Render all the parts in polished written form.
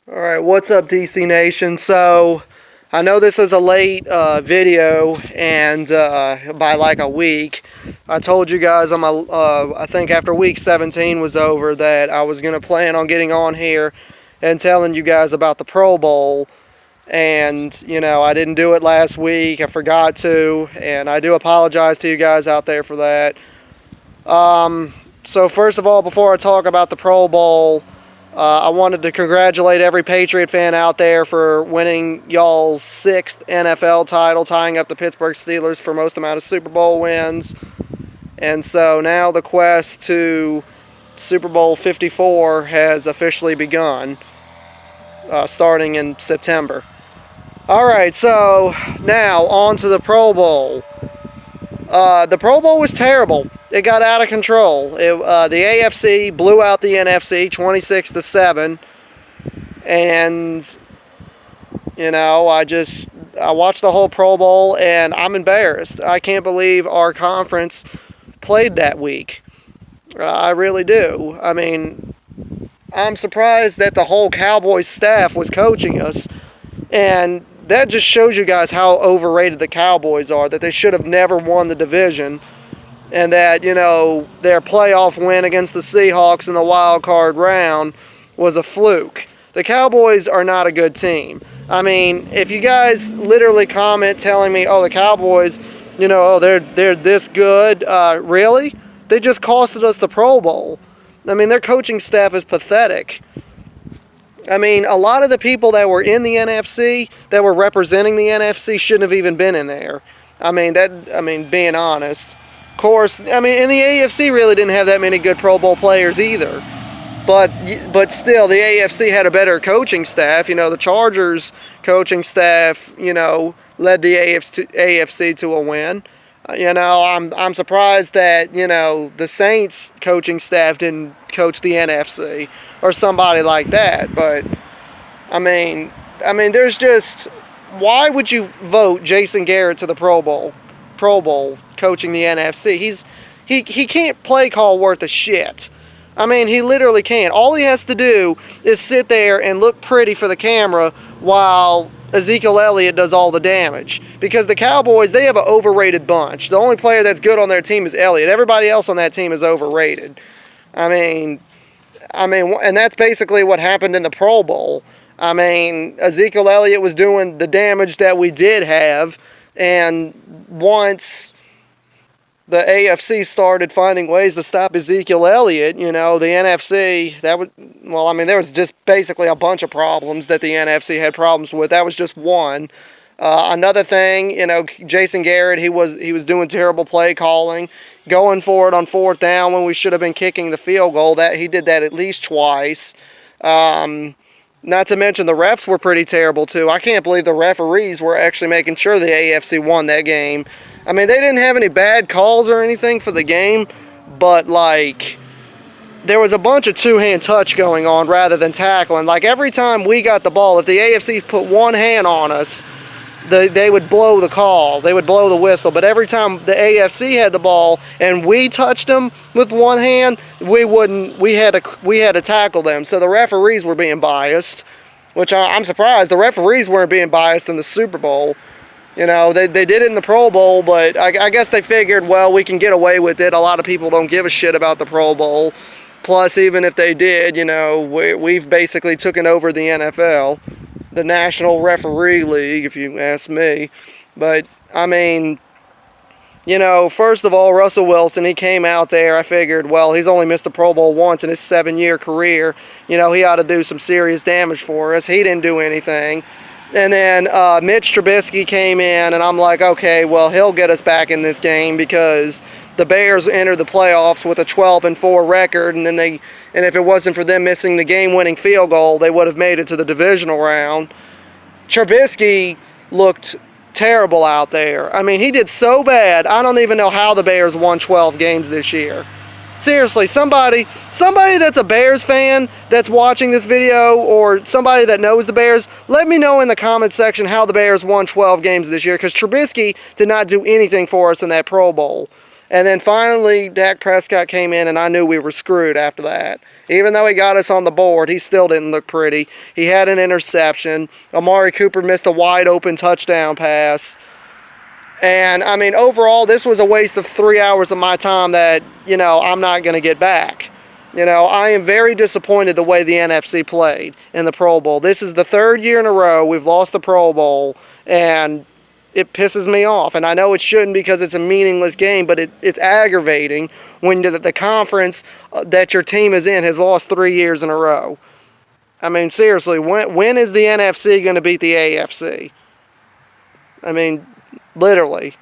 Alright, what's up, DC Nation? So, I know this is a late video, and by like a week. I told you guys on my, I think after week 17 was over, that I was going to plan on getting on here and telling you guys about the Pro Bowl. And, you know, I didn't do it last week. I forgot to, and I do apologize to you guys out there for that. So first of all, before I talk about the Pro Bowl, I wanted to congratulate every Patriot fan out there for winning y'all's 6th NFL title, tying up the Pittsburgh Steelers for most amount of Super Bowl wins. And so now the quest to Super Bowl 54 has officially begun, starting in September. Alright, so now on to the Pro Bowl. The Pro Bowl was terrible. It got out of control. The AFC blew out the NFC 26-7, and you know, I watched the whole Pro Bowl and I'm embarrassed. I can't believe our conference played that week. I really do. I mean, I'm surprised that the whole Cowboys staff was coaching us, and that just shows you guys how overrated the Cowboys are, that they should have never won the division, and that, you know, their playoff win against the Seahawks in the wild card round was a fluke. The Cowboys are not a good team. I mean, if you guys literally comment telling me, oh, the Cowboys, you know, oh, they're this good, really? They just costed us the Pro Bowl. I mean, their coaching staff is pathetic. I mean, a lot of the people that were in the NFC, that were representing the NFC, shouldn't have even been in there. I mean, being honest. Of course, I mean, and the AFC really didn't have that many good Pro Bowl players either. But still, the AFC had a better coaching staff. You know, the Chargers coaching staff, you know, led the AFC to a win. You know, I'm surprised that, you know, the Saints coaching staff didn't coach the NFC or somebody like that. But I mean, there's just, why would you vote Jason Garrett to the Pro Bowl coaching the NFC? He can't play call worth a shit. I mean, he literally can't. All he has to do is sit there and look pretty for the camera while Ezekiel Elliott does all the damage. Because the Cowboys, they have an overrated bunch. The only player that's good on their team is Elliott. Everybody else on that team is overrated. I mean, and that's basically what happened in the Pro Bowl. I mean, Ezekiel Elliott was doing the damage that we did have, and once the AFC started finding ways to stop Ezekiel Elliott, you know, the NFC, there was just basically a bunch of problems that the NFC had problems with. That was just one. Another thing, you know, Jason Garrett, he was doing terrible play calling, going for it on 4th down when we should have been kicking the field goal. That he did that at least twice. Not to mention the refs were pretty terrible too. I can't believe the referees were actually making sure the AFC won that game. I mean, they didn't have any bad calls or anything for the game, but, like, there was a bunch of two-hand touch going on rather than tackling. Like, every time we got the ball, if the AFC put one hand on us, they would blow the call. They would blow the whistle. But every time the AFC had the ball and we touched them with one hand, we had to tackle them. So the referees were being biased, which I'm surprised. The referees weren't being biased in the Super Bowl. You know, they did it in the Pro Bowl, but I guess they figured, well, we can get away with it. A lot of people don't give a shit about the Pro Bowl. Plus, even if they did, you know, we've basically taken over the NFL, the National Referee League, if you ask me. But, I mean, you know, first of all, Russell Wilson, he came out there. I figured, well, he's only missed the Pro Bowl once in his 7-year career. You know, he ought to do some serious damage for us. He didn't do anything. And then Mitch Trubisky came in, and I'm like, okay, well, he'll get us back in this game because the Bears entered the playoffs with a 12-4 record, and if it wasn't for them missing the game-winning field goal, they would have made it to the divisional round. Trubisky looked terrible out there. I mean, he did so bad, I don't even know how the Bears won 12 games this year. Seriously, somebody that's a Bears fan that's watching this video, or somebody that knows the Bears, let me know in the comment section how the Bears won 12 games this year, because Trubisky did not do anything for us in that Pro Bowl. And then finally, Dak Prescott came in, and I knew we were screwed after that. Even though he got us on the board, he still didn't look pretty. He had an interception. Amari Cooper missed a wide-open touchdown pass. And, I mean, overall, this was a waste of 3 hours of my time that, you know, I'm not going to get back. You know, I am very disappointed the way the NFC played in the Pro Bowl. This is the third year in a row we've lost the Pro Bowl, and it pisses me off. And I know it shouldn't because it's a meaningless game, but it's aggravating when the conference that your team is in has lost 3 years in a row. I mean, seriously, when is the NFC going to beat the AFC? I mean, literally.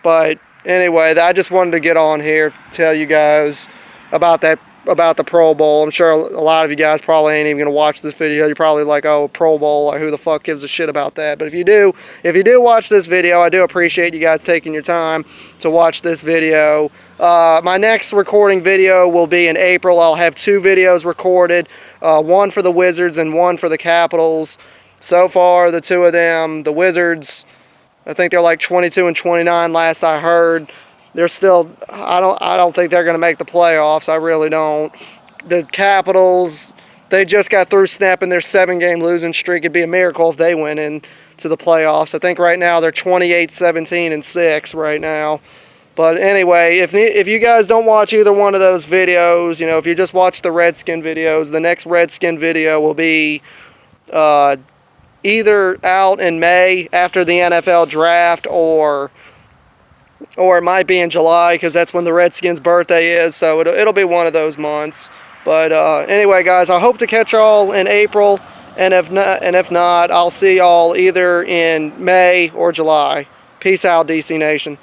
But anyway, I just wanted to get on here to tell you guys about the Pro Bowl. I'm sure a lot of you guys probably ain't even going to watch this video. You're probably like, oh, Pro Bowl, like, who the fuck gives a shit about that? But if you do watch this video, I do appreciate you guys taking your time to watch this video. My next recording video will be in April. I'll have 2 videos recorded, one for the Wizards and one for the Capitals. So far, the 2 of them, the Wizards, I think they're like 22 and 29 last I heard. They're still, I don't think they're going to make the playoffs. I really don't. The Capitals, they just got through snapping their 7-game losing streak. It'd be a miracle if they went into the playoffs. I think right now they're 28, 17, and 6 right now. But anyway, if you guys don't watch either one of those videos, you know, if you just watch the Redskin videos, the next Redskin video will be either out in May after the NFL draft, or it might be in July because that's when the Redskins' birthday is. So it'll be one of those months. But anyway, guys, I hope to catch y'all in April, and if not, I'll see y'all either in May or July. Peace out, DC Nation.